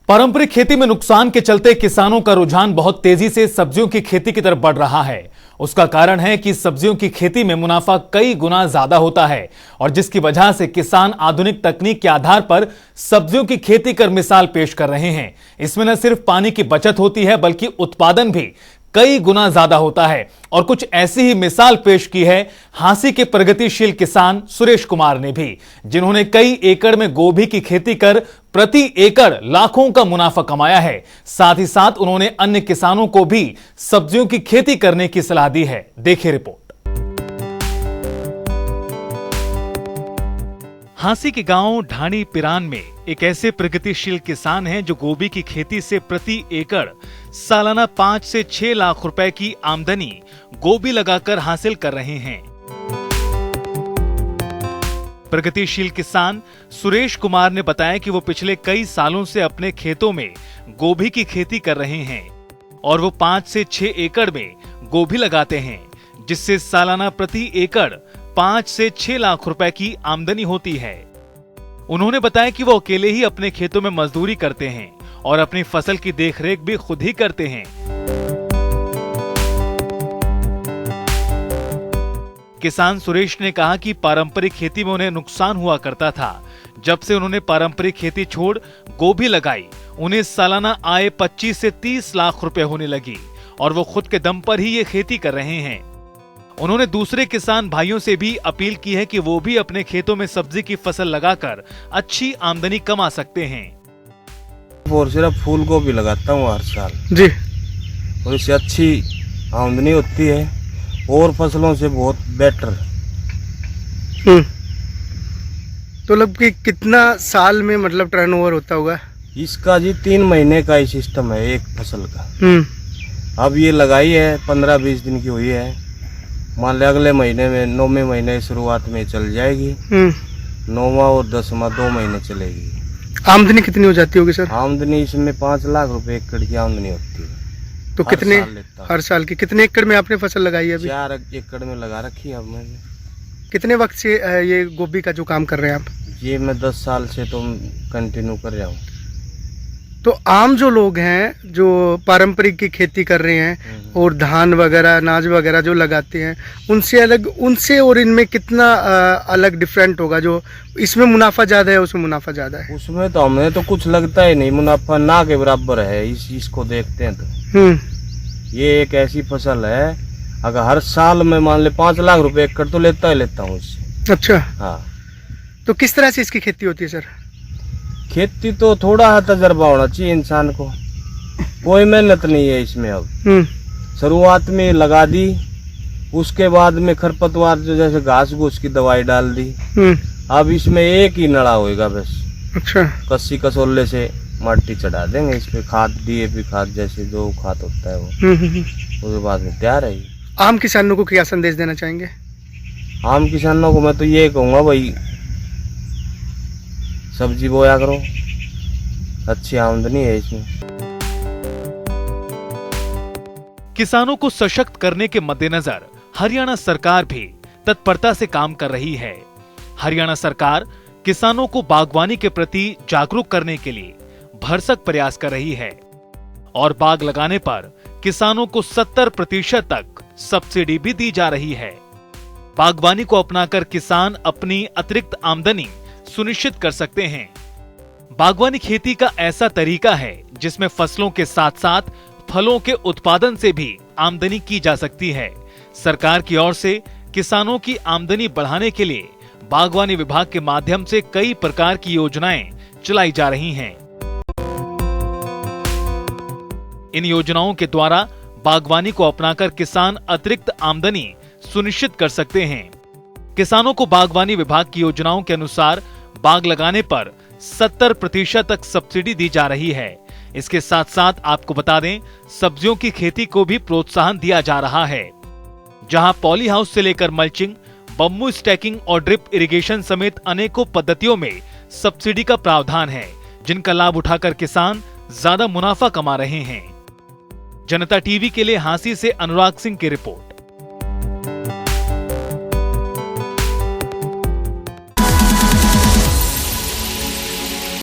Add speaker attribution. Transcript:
Speaker 1: पारंपरिक खेती में नुकसान के चलते किसानों का रुझान बहुत तेजी से सब्जियों की खेती की तरफ बढ़ रहा है। उसका कारण है कि सब्जियों की खेती में मुनाफा कई गुना ज्यादा होता है और जिसकी वजह से किसान आधुनिक तकनीक के आधार पर सब्जियों की खेती कर मिसाल पेश कर रहे हैं। इसमें न सिर्फ पानी की बचत होती है बल्कि उत्पादन भी कई गुना ज्यादा होता है और कुछ ऐसी ही मिसाल पेश की है हांसी के प्रगतिशील किसान सुरेश कुमार ने भी, जिन्होंने कई एकड़ में गोभी की खेती कर प्रति एकड़ लाखों का मुनाफा कमाया है। साथ ही साथ उन्होंने अन्य किसानों को भी सब्जियों की खेती करने की सलाह दी है। देखिए रिपोर्ट। हांसी के गांव ढाणी पिरान में एक ऐसे प्रगतिशील किसान हैं जो गोभी की खेती से प्रति एकड़ सालाना 5 से 6 लाख रुपए की आमदनी गोभी लगाकर हासिल कर रहे हैं। प्रगतिशील किसान सुरेश कुमार ने बताया कि वो पिछले कई सालों से अपने खेतों में गोभी की खेती कर रहे हैं और वो 5 से 6 एकड़ में गोभी लगाते हैं, जिससे सालाना प्रति एकड़ 5 से 6 लाख रुपए की आमदनी होती है। उन्होंने बताया कि वो अकेले ही अपने खेतों में मजदूरी करते हैं और अपनी फसल की देखरेख भी खुद ही करते हैं। किसान सुरेश ने कहा कि पारंपरिक खेती में उन्हें नुकसान हुआ करता था। जब से उन्होंने पारंपरिक खेती छोड़ गोभी लगाई, उन्हें सालाना आय 25 से 30 लाख रुपए होने लगी और वो खुद के दम पर ही ये खेती कर रहे हैं। उन्होंने दूसरे किसान भाइयों से भी अपील की है कि वो भी अपने खेतों में सब्जी की फसल लगाकर अच्छी आमदनी कमा सकते हैं।
Speaker 2: और सिर्फ फूल गोभी लगाता हूँ हर साल
Speaker 3: जी,
Speaker 2: और इससे अच्छी आमदनी होती है और फसलों से बहुत बेटर।
Speaker 3: तो मतलब कि कितना साल में मतलब टर्नओवर होता होगा
Speaker 2: इसका? जी 3 महीने का ही सिस्टम है एक फसल का। अब ये लगाई है 15-20 दिन की हुई है, मान लिया अगले महीने में 9वें महीने शुरुआत में चल जाएगी। 9वां और 10वां 2 महीने चलेगी।
Speaker 3: आमदनी कितनी हो जाती होगी सर?
Speaker 2: आमदनी इसमें 5 लाख रुपए एकड़ की आमदनी होती है।
Speaker 3: तो कितने हर साल की कितने एकड़ में आपने फसल लगाई है अभी?
Speaker 2: 4 एकड़ में लगा रखी है अब मैंने।
Speaker 3: कितने वक्त से ये गोभी का जो काम कर रहे हैं आप?
Speaker 2: ये मैं 10 साल से तो कंटिन्यू कर रहा हूँ।
Speaker 3: तो आम जो लोग हैं जो पारंपरिक की खेती कर रहे हैं और धान वगैरह अनाज वगैरह जो लगाते हैं, उनसे अलग उनसे और इनमें कितना अलग डिफरेंट होगा? जो इसमें मुनाफा ज्यादा है उसमें मुनाफा ज्यादा है?
Speaker 2: उसमें तो हमें तो कुछ लगता ही नहीं, मुनाफा ना के बराबर है। इसको देखते हैं तो ये एक ऐसी फसल है, अगर हर साल में मान ले 5 लाख रुपए एकड़ तो लेता हूँ इससे।
Speaker 3: अच्छा,
Speaker 2: हाँ।
Speaker 3: तो किस तरह से इसकी खेती होती है सर?
Speaker 2: खेती तो थोड़ा तजर्बा होना चाहिए इंसान को, कोई मेहनत नहीं है इसमें। अब शुरुआत में लगा दी, उसके बाद में खरपतवार जो जैसे घास घूस की दवाई डाल दी। अब इसमें एक ही नड़ा होएगा बस। अच्छा, कस्सी कसोले से माटी चढ़ा देंगे, इस पे खाद DAP खाद जैसे जो खाद होता है वो, उसके बाद में तैयार है।
Speaker 3: आम किसानों को क्या संदेश देना चाहेंगे?
Speaker 2: आम किसानों को मैं तो ये कहूँगा, भाई सब्जी बोया करो, अच्छी आमदनी है इसमें।
Speaker 1: किसानों को सशक्त करने के मद्देनजर हरियाणा सरकार भी तत्परता से काम कर रही है। हरियाणा सरकार किसानों को बागवानी के प्रति जागरूक करने के लिए भरसक प्रयास कर रही है और बाग लगाने पर किसानों को 70% तक सब्सिडी भी दी जा रही है। बागवानी को अपनाकर किसान अपनी अतिरिक्त आमदनी सुनिश्चित कर सकते हैं। बागवानी खेती का ऐसा तरीका है जिसमें फसलों के साथ साथ फलों के उत्पादन से भी आमदनी की जा सकती है। सरकार की ओर से किसानों की आमदनी बढ़ाने के लिए बागवानी विभाग के माध्यम से कई प्रकार की योजनाएं चलाई जा रही हैं। इन योजनाओं के द्वारा बागवानी को अपनाकर किसान अतिरिक्त आमदनी सुनिश्चित कर सकते हैं। किसानों को बागवानी विभाग की योजनाओं के अनुसार बाग लगाने पर 70% तक सब्सिडी दी जा रही है। इसके साथ साथ आपको बता दें, सब्जियों की खेती को भी प्रोत्साहन दिया जा रहा है, जहां पॉली हाउस से लेकर मल्चिंग, बम्बू स्टैकिंग और ड्रिप इरिगेशन समेत अनेकों पद्धतियों में सब्सिडी का प्रावधान है, जिनका लाभ उठाकर किसान ज्यादा मुनाफा कमा रहे हैं। जनता टीवी के लिए हांसी से अनुराग सिंह की रिपोर्ट।